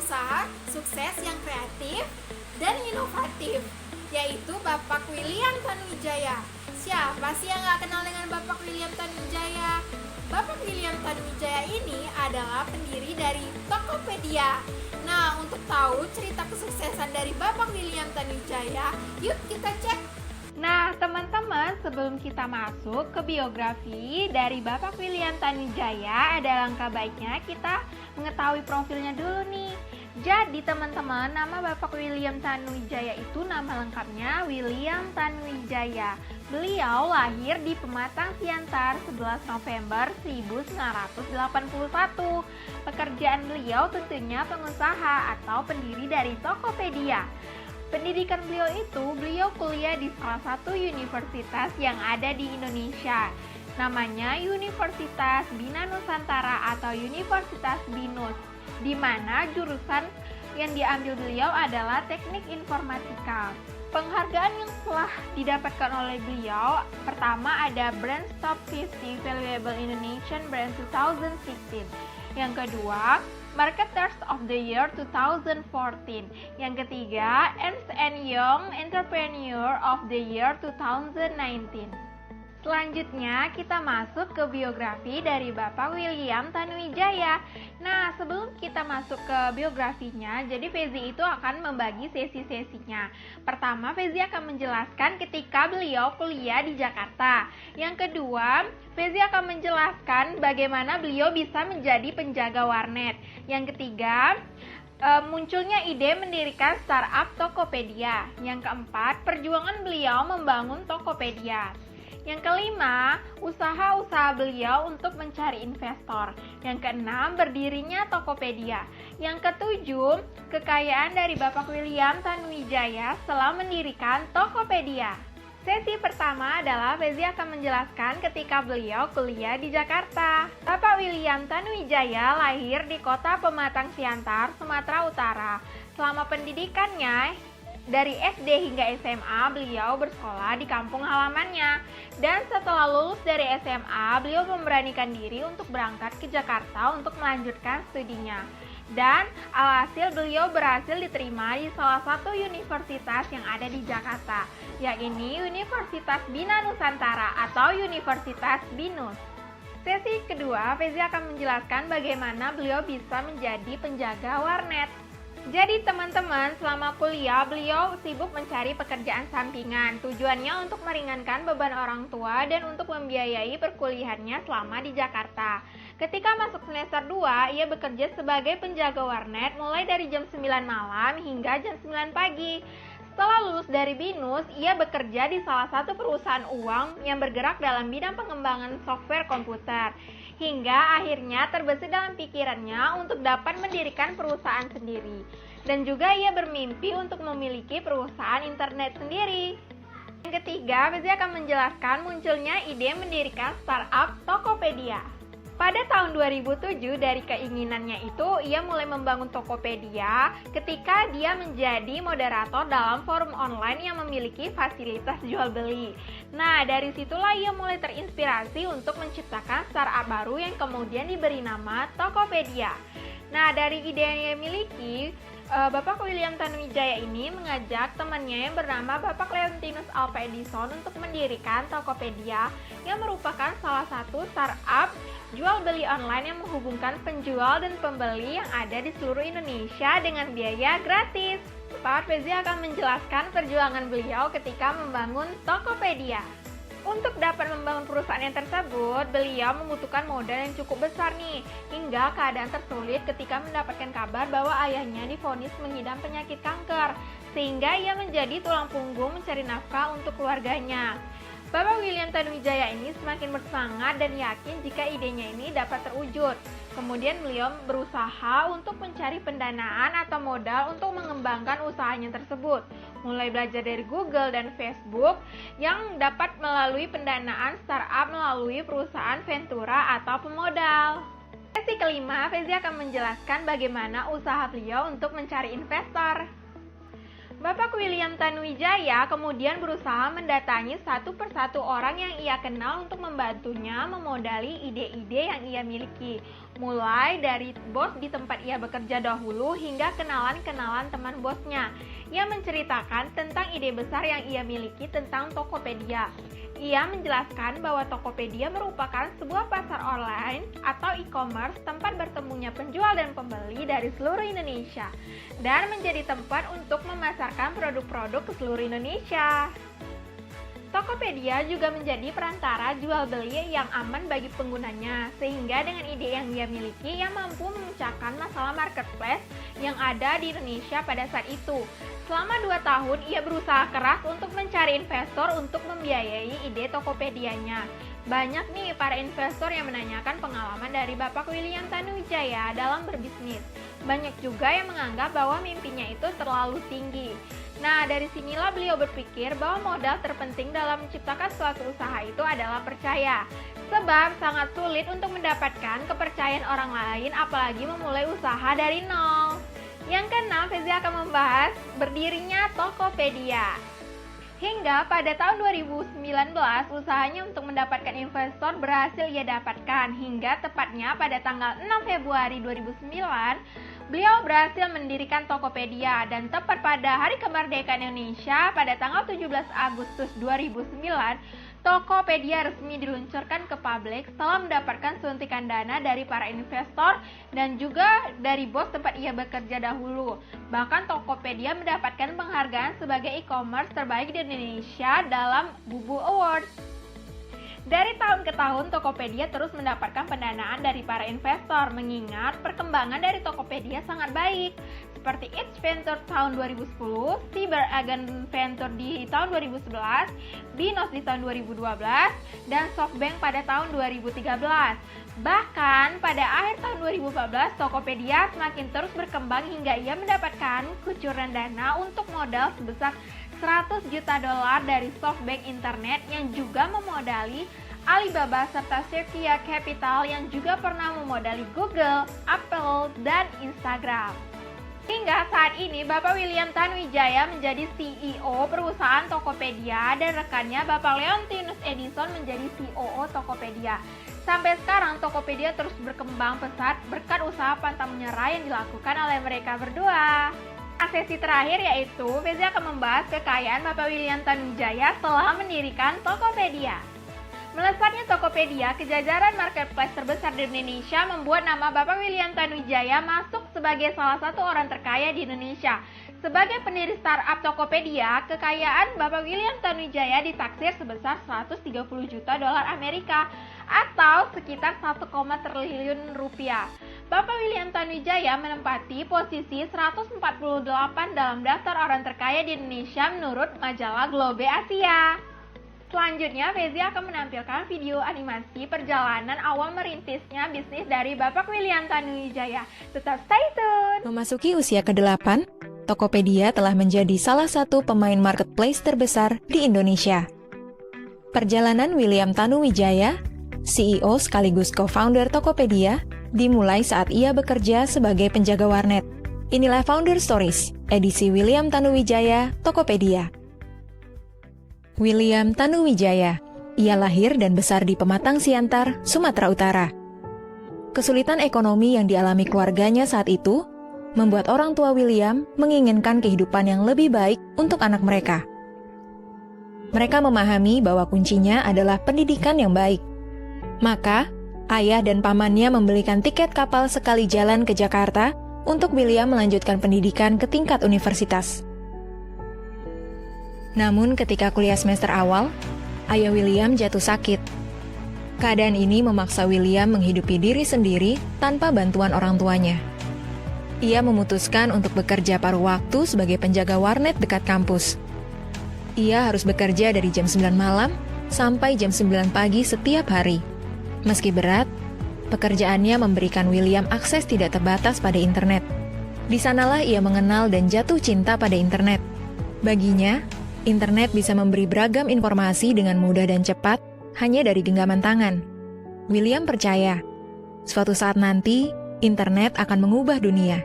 pengusaha sukses yang kreatif dan inovatif, yaitu Bapak William Tanuwijaya. Siapa sih yang gak kenal dengan Bapak William Tanuwijaya? Bapak William Tanuwijaya ini adalah pendiri dari Tokopedia. Nah, untuk tahu cerita kesuksesan dari Bapak William Tanuwijaya, yuk kita cek. Nah, teman-teman, sebelum kita masuk ke biografi dari Bapak William Tanuwijaya, ada langkah baiknya kita mengetahui profilnya dulu nih. Jadi, teman-teman, nama Bapak William Tanuwijaya itu nama lengkapnya William Tanuwijaya. Beliau lahir di Pematang Siantar 11 November 1981. Pekerjaan beliau tentunya pengusaha atau pendiri dari Tokopedia. Pendidikan beliau kuliah di salah satu universitas yang ada di Indonesia. Namanya Universitas Bina Nusantara atau Universitas BINUS, di mana jurusan yang diambil beliau adalah Teknik Informatika. Penghargaan yang telah didapatkan oleh beliau, pertama ada Brand Top 50 Valuable Indonesian Brand 2016. Yang kedua, Marketers of the Year 2014. Yang ketiga, Ernst & Young Entrepreneur of the Year 2019. Selanjutnya, kita masuk ke biografi dari Bapak William Tanuwijaya. Nah, sebelum kita masuk ke biografinya, jadi Fezi itu akan membagi sesi-sesinya. Pertama, Fezi akan menjelaskan ketika beliau kuliah di Jakarta. Yang kedua, Fezi akan menjelaskan bagaimana beliau bisa menjadi penjaga warnet. Yang ketiga, munculnya ide mendirikan startup Tokopedia. Yang keempat, perjuangan beliau membangun Tokopedia. Yang kelima, usaha-usaha beliau untuk mencari investor. Yang keenam, berdirinya Tokopedia. Yang ketujuh, kekayaan dari Bapak William Tanuwijaya setelah mendirikan Tokopedia. Sesi pertama adalah Fezi akan menjelaskan ketika beliau kuliah di Jakarta. Bapak William Tanuwijaya lahir di kota Pematang Siantar, Sumatera Utara. Selama pendidikannya, dari SD hingga SMA, beliau bersekolah di kampung halamannya. Dan setelah lulus dari SMA, beliau memberanikan diri untuk berangkat ke Jakarta untuk melanjutkan studinya. Dan alhasil beliau berhasil diterima di salah satu universitas yang ada di Jakarta, yakni Universitas Bina Nusantara atau Universitas BINUS. Sesi kedua, Fezi akan menjelaskan bagaimana beliau bisa menjadi penjaga warnet. Jadi teman-teman, selama kuliah beliau sibuk mencari pekerjaan sampingan. Tujuannya untuk meringankan beban orang tua dan untuk membiayai perkuliahannya selama di Jakarta. Ketika masuk semester 2, ia bekerja sebagai penjaga warnet mulai dari jam 9 malam hingga jam 9 pagi. Setelah lulus dari BINUS, ia bekerja di salah satu perusahaan uang yang bergerak dalam bidang pengembangan software komputer. Hingga akhirnya terbesit dalam pikirannya untuk dapat mendirikan perusahaan sendiri. Dan juga ia bermimpi untuk memiliki perusahaan internet sendiri. Yang ketiga, Fezi akan menjelaskan munculnya ide mendirikan startup Tokopedia. Pada tahun 2007, dari keinginannya itu, ia mulai membangun Tokopedia ketika dia menjadi moderator dalam forum online yang memiliki fasilitas jual beli. Nah, dari situlah ia mulai terinspirasi untuk menciptakan startup baru yang kemudian diberi nama Tokopedia. Nah, dari ide yang ia miliki, Bapak William Tanuwijaya ini mengajak temannya yang bernama Bapak Leontinus Alva Edison untuk mendirikan Tokopedia yang merupakan salah satu startup jual beli online yang menghubungkan penjual dan pembeli yang ada di seluruh Indonesia dengan biaya gratis. Pak Fezi akan menjelaskan perjuangan beliau ketika membangun Tokopedia. Untuk dapat membangun perusahaan yang tersebut, beliau membutuhkan modal yang cukup besar nih, hingga keadaan tersulit ketika mendapatkan kabar bahwa ayahnya divonis mengidap penyakit kanker, sehingga ia menjadi tulang punggung mencari nafkah untuk keluarganya. Bapak William Tanuwijaya ini semakin bersemangat dan yakin jika idenya ini dapat terwujud. Kemudian beliau berusaha untuk mencari pendanaan atau modal untuk mengembangkan usahanya tersebut. Mulai belajar dari Google dan Facebook yang dapat melalui pendanaan startup melalui perusahaan Ventura atau pemodal. Sesi kelima, Fezi akan menjelaskan bagaimana usaha beliau untuk mencari investor. Bapak William Tanuwijaya kemudian berusaha mendatangi satu persatu orang yang ia kenal untuk membantunya memodali ide-ide yang ia miliki. Mulai dari bos di tempat ia bekerja dahulu hingga kenalan-kenalan teman bosnya. Ia menceritakan tentang ide besar yang ia miliki tentang Tokopedia. Ia menjelaskan bahwa Tokopedia merupakan sebuah pasar online atau e-commerce tempat bertemunya penjual dan pembeli dari seluruh Indonesia dan menjadi tempat untuk memasarkan produk-produk ke seluruh Indonesia. Tokopedia juga menjadi perantara jual beli yang aman bagi penggunanya, sehingga dengan ide yang ia miliki, ia mampu memecahkan masalah marketplace yang ada di Indonesia pada saat itu. Selama 2 tahun, ia berusaha keras untuk mencari investor untuk membiayai ide Tokopedianya. Banyak nih para investor yang menanyakan pengalaman dari Bapak William Tanuwijaya dalam berbisnis. Banyak juga yang menganggap bahwa mimpinya itu terlalu tinggi. Nah, dari sinilah beliau berpikir bahwa modal terpenting dalam menciptakan suatu usaha itu adalah percaya. Sebab sangat sulit untuk mendapatkan kepercayaan orang lain, apalagi memulai usaha dari nol. Yang keenam, Fezi akan membahas berdirinya Tokopedia. Hingga pada tahun 2019, usahanya untuk mendapatkan investor berhasil ia dapatkan. Hingga tepatnya pada tanggal 6 Februari 2009, beliau berhasil mendirikan Tokopedia. Dan tepat pada Hari Kemerdekaan Indonesia pada tanggal 17 Agustus 2009, Tokopedia resmi diluncurkan ke publik setelah mendapatkan suntikan dana dari para investor dan juga dari bos tempat ia bekerja dahulu. Bahkan Tokopedia mendapatkan penghargaan sebagai e-commerce terbaik di Indonesia dalam Bubu Awards. Dari tahun ke tahun, Tokopedia terus mendapatkan pendanaan dari para investor, mengingat perkembangan dari Tokopedia sangat baik, seperti It's Venture tahun 2010, Cyber Agent Venture di tahun 2011, Binos di tahun 2012, dan SoftBank pada tahun 2013. Bahkan pada akhir tahun 2014, Tokopedia semakin terus berkembang hingga ia mendapatkan kucuran dana untuk modal sebesar $100 juta dari SoftBank Internet yang juga memodali Alibaba serta Sequoia Capital yang juga pernah memodali Google, Apple, dan Instagram. Hingga saat ini, Bapak William Tanuwijaya menjadi CEO perusahaan Tokopedia dan rekannya Bapak Leontinus Edison menjadi COO Tokopedia. Sampai sekarang, Tokopedia terus berkembang pesat berkat usaha pantang menyerah yang dilakukan oleh mereka berdua. Sesi terakhir yaitu Fezi akan membahas kekayaan Bapak William Tanuwijaya setelah mendirikan Tokopedia. Melesatnya Tokopedia ke jajaran marketplace terbesar di Indonesia membuat nama Bapak William Tanuwijaya masuk sebagai salah satu orang terkaya di Indonesia. Sebagai pendiri startup Tokopedia, kekayaan Bapak William Tanuwijaya ditaksir sebesar $130 juta Amerika atau sekitar 1, triliun rupiah. Bapak William Tanuwijaya menempati posisi 148 dalam daftar orang terkaya di Indonesia menurut majalah Globe Asia. Selanjutnya, Fezi akan menampilkan video animasi perjalanan awal merintisnya bisnis dari Bapak William Tanuwijaya. Tetap stay tune! Memasuki usia ke-8, Tokopedia telah menjadi salah satu pemain marketplace terbesar di Indonesia. Perjalanan William Tanuwijaya, CEO sekaligus co-founder Tokopedia, dimulai saat ia bekerja sebagai penjaga warnet. Inilah Founder Stories, edisi William Tanuwijaya, Tokopedia. William Tanuwijaya, ia lahir dan besar di Pematang Siantar, Sumatera Utara. Kesulitan ekonomi yang dialami keluarganya saat itu membuat orang tua William menginginkan kehidupan yang lebih baik untuk anak mereka. Mereka memahami bahwa kuncinya adalah pendidikan yang baik. Maka, ayah dan pamannya membelikan tiket kapal sekali jalan ke Jakarta untuk William melanjutkan pendidikan ke tingkat universitas. Namun ketika kuliah semester awal, ayah William jatuh sakit. Keadaan ini memaksa William menghidupi diri sendiri tanpa bantuan orang tuanya. Ia memutuskan untuk bekerja paruh waktu sebagai penjaga warnet dekat kampus. Ia harus bekerja dari jam 9 malam sampai jam 9 pagi setiap hari. Meski berat, pekerjaannya memberikan William akses tidak terbatas pada internet. Di sanalah ia mengenal dan jatuh cinta pada internet. Baginya, internet bisa memberi beragam informasi dengan mudah dan cepat hanya dari genggaman tangan. William percaya, suatu saat nanti, internet akan mengubah dunia.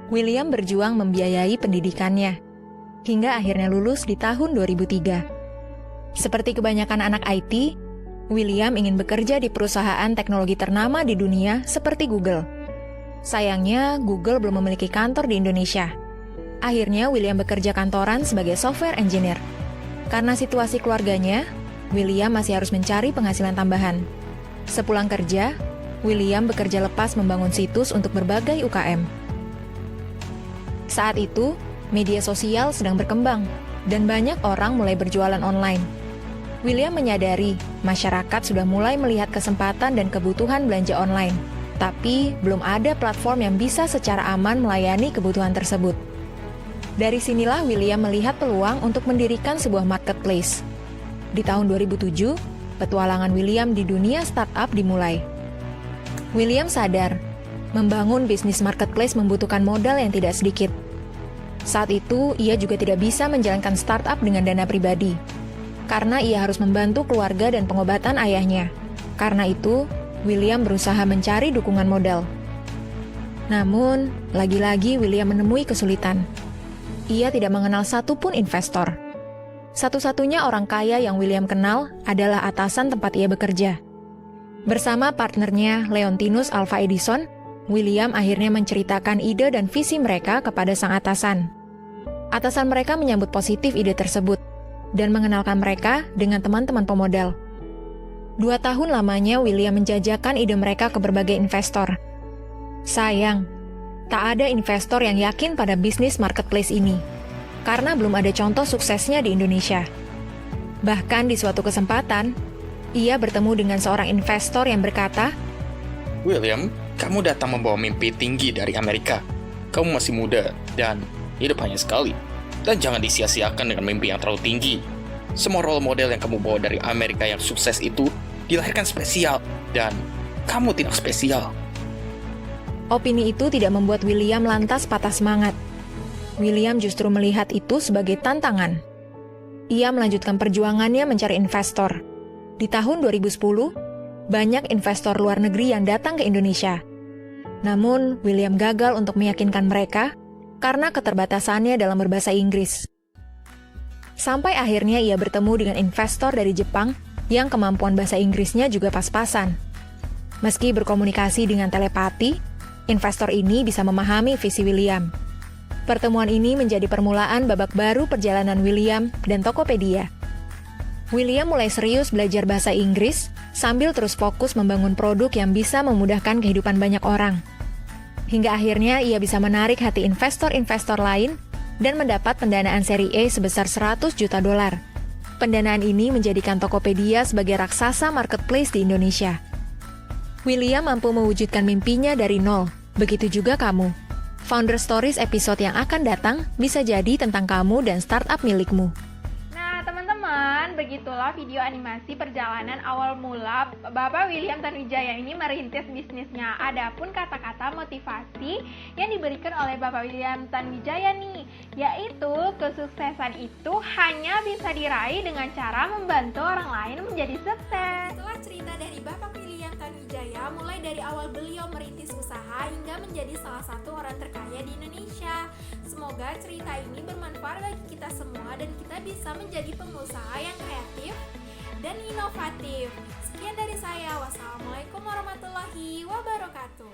William berjuang membiayai pendidikannya, hingga akhirnya lulus di tahun 2003. Seperti kebanyakan anak IT, William ingin bekerja di perusahaan teknologi ternama di dunia seperti Google. Sayangnya, Google belum memiliki kantor di Indonesia. Akhirnya, William bekerja kantoran sebagai software engineer. Karena situasi keluarganya, William masih harus mencari penghasilan tambahan. Sepulang kerja, William bekerja lepas membangun situs untuk berbagai UKM. Saat itu, media sosial sedang berkembang, dan banyak orang mulai berjualan online. William menyadari masyarakat sudah mulai melihat kesempatan dan kebutuhan belanja online, tapi belum ada platform yang bisa secara aman melayani kebutuhan tersebut. Dari sinilah William melihat peluang untuk mendirikan sebuah marketplace. Di tahun 2007, petualangan William di dunia startup dimulai. William sadar, membangun bisnis marketplace membutuhkan modal yang tidak sedikit. Saat itu, ia juga tidak bisa menjalankan startup dengan dana pribadi, karena ia harus membantu keluarga dan pengobatan ayahnya. Karena itu, William berusaha mencari dukungan modal. Namun, lagi-lagi William menemui kesulitan. Ia tidak mengenal satupun investor. Satu-satunya orang kaya yang William kenal adalah atasan tempat ia bekerja. Bersama partnernya Leontinus Alva Edison, William akhirnya menceritakan ide dan visi mereka kepada sang atasan. Atasan mereka menyambut positif ide tersebut dan mengenalkan mereka dengan teman-teman pemodal. 2 tahun lamanya William menjajakan ide mereka ke berbagai investor. Sayang, tak ada investor yang yakin pada bisnis marketplace ini, karena belum ada contoh suksesnya di Indonesia. Bahkan di suatu kesempatan, ia bertemu dengan seorang investor yang berkata, William, kamu datang membawa mimpi tinggi dari Amerika. Kamu masih muda dan hidup hanya sekali. Dan jangan disia-siakan dengan mimpi yang terlalu tinggi. Semua role model yang kamu bawa dari Amerika yang sukses itu dilahirkan spesial, dan kamu tidak spesial. Opini itu tidak membuat William lantas patah semangat. William justru melihat itu sebagai tantangan. Ia melanjutkan perjuangannya mencari investor. Di tahun 2010, banyak investor luar negeri yang datang ke Indonesia. Namun, William gagal untuk meyakinkan mereka karena keterbatasannya dalam berbahasa Inggris. Sampai akhirnya ia bertemu dengan investor dari Jepang yang kemampuan bahasa Inggrisnya juga pas-pasan. Meski berkomunikasi dengan telepati, investor ini bisa memahami visi William. Pertemuan ini menjadi permulaan babak baru perjalanan William dan Tokopedia. William mulai serius belajar bahasa Inggris sambil terus fokus membangun produk yang bisa memudahkan kehidupan banyak orang. Hingga akhirnya ia bisa menarik hati investor-investor lain dan mendapat pendanaan seri A sebesar $100 juta. Pendanaan ini menjadikan Tokopedia sebagai raksasa marketplace di Indonesia. William mampu mewujudkan mimpinya dari nol, begitu juga kamu. Founder Stories episode yang akan datang bisa jadi tentang kamu dan startup milikmu. Teman-teman, begitulah video animasi perjalanan awal mula Bapak William Tanuwijaya ini merintis bisnisnya. Adapun kata-kata motivasi yang diberikan oleh Bapak William Tanuwijaya nih, yaitu kesuksesan itu hanya bisa diraih dengan cara membantu orang lain menjadi sukses. Itulah cerita dari Bapak William Tanuwijaya, mulai dari awal beliau merintis usaha hingga menjadi salah satu orang terkaya di Indonesia. Semoga cerita ini bermanfaat bagi kita semua dan kita bisa menjadi pengusaha yang kreatif dan inovatif. Sekian dari saya. Wassalamualaikum warahmatullahi wabarakatuh.